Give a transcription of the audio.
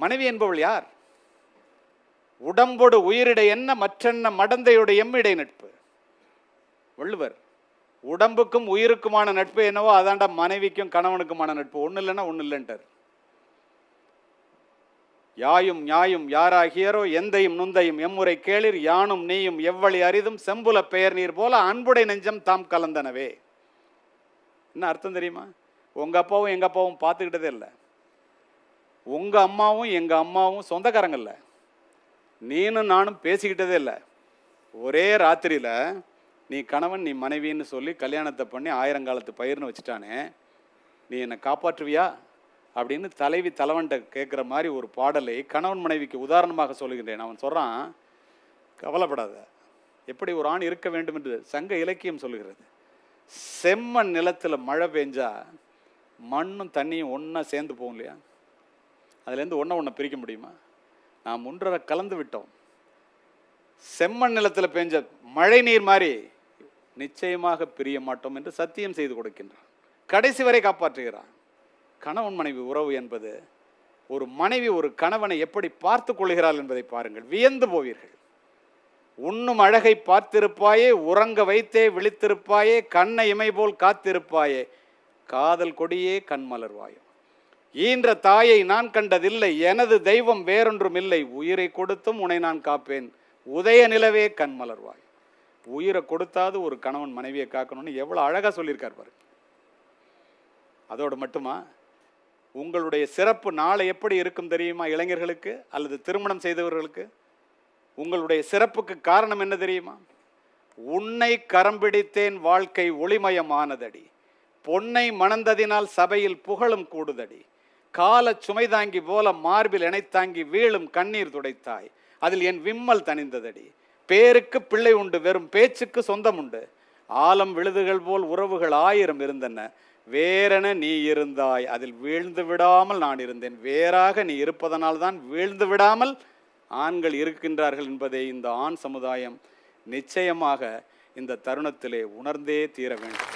மனைவி என்பவள் யார்? உடம்போடு உயிரிடை என்ன மற்றென்ன மடந்தையோடு எம்மிடை நட்பு. வள்ளுவர் உடம்புக்கும் உயிருக்குமான நட்பு என்னவோ அதாண்டா மனைவிக்கும் கணவனுக்குமான நட்பு. ஒண்ணு இல்லைன்னா ஒண்ணு இல்லைன்ட்டார். யாயும் ஞாயும் யாராகியரோ எந்தையும் நுந்தையும் எம்முறை கேளிர் யானும் நீயும் எவ்வளி அரிதும் செம்புல பெயர் நீர் போல அன்புடை நெஞ்சம் தாம் கலந்தனவே. என்ன அர்த்தம் தெரியுமா? உங்க அப்பாவும் எங்க அப்பாவும் பார்த்துக்கிட்டதே இல்லை. உங்க அம்மாவும் எங்க அம்மாவும் சொந்தக்காரங்கல்ல. நீனும் நானும் பேசிக்கிட்டதே இல்லை. ஒரே ராத்திரியில நீ கணவன் நீ மனைவின்னு சொல்லி கல்யாணத்தை பண்ணி ஆயிரங்காலத்து பயிர்னு வச்சுட்டானே, நீ என்னை காப்பாற்றுவியா அப்படின்னு தலைவி தலைவன்ட்ட கேட்குற மாதிரி ஒரு பாடலை கணவன் மனைவிக்கு உதாரணமாக சொல்லுகின்றேன். அவன் சொல்கிறான், கவலைப்படாத, எப்படி ஒரு ஆண் இருக்க வேண்டும் என்று சங்க இலக்கியம் சொல்லுகிறது. செம்மண் நிலத்தில் மழை பெஞ்சா மண்ணும் தண்ணியும் ஒன்றா சேர்ந்து போகும் இல்லையா? அதுலேருந்து ஒன்றை பிரிக்க முடியுமா? நாம் ஒன்றரை கலந்து விட்டோம். செம்மண் நிலத்தில் பெஞ்ச மழை நீர் மாதிரி நிச்சயமாக பிரிய மாட்டோம் என்று சத்தியம் செய்து கொடுக்கின்றான். கடைசி வரை காப்பாற்றுகிறான். கணவன் மனைவி உறவு என்பது, ஒரு மனைவி ஒரு கணவனை எப்படி பார்த்து கொள்கிறாள் என்பதை பாருங்கள், வியந்து போவீர்கள். உண்ணும் அழகை பார்த்திருப்பாயே, உறங்க வைத்தே விழித்திருப்பாயே, கண்ணை இமை போல் காத்திருப்பாயே, காதல் கொடியே கண்மலர்வாயோ. ஈன்ற தாயை நான் கண்டதில்லை, எனது தெய்வம் வேறொன்றும் இல்லை, உயிரை கொடுத்தும் உன்னை நான் காப்பேன், உதய நிலவே கண்மலர்வாய். உயிரை கொடுத்தாது ஒரு கணவன் மனைவியை காக்கணும்னு எவ்வளோ அழகாக சொல்லியிருக்கார் பாரு. அதோடு மட்டுமா, உங்களுடைய சிறப்பு நாளை எப்படி இருக்கும் தெரியுமா? இளைஞர்களுக்கு அல்லது திருமணம் செய்தவர்களுக்கு உங்களுடைய சிறப்புக்கு காரணம் என்ன தெரியுமா? உன்னை கரம் பிடித்தேன் வாழ்க்கை ஒளிமயமானதடி, பொன்னை மணந்ததினால் சபையில் புகழும் கூடுதடி, கால சுமை தாங்கி போல மார்பில் இணைத்தாங்கி வீழும் கண்ணீர் துடைத்தாய், அதில் என் விம்மல் தணிந்ததடி, பேருக்கு பிள்ளை உண்டு வெறும் பேச்சுக்கு சொந்தம் உண்டு, ஆலம் விழுதுகள் போல் உறவுகள் 1000 இருந்தன, வேறென நீ இருந்தாய் அதில் வீழ்ந்து விடாமல் நான் இருந்தேன். வேறாக நீ இருப்பதனால் தான் வீழ்ந்து விடாமல் ஆண்கள் இருக்கின்றார்கள் என்பதை இந்த ஆண் சமுதாயம் நிச்சயமாக இந்த தருணத்திலே உணர்ந்தே தீர வேண்டும்.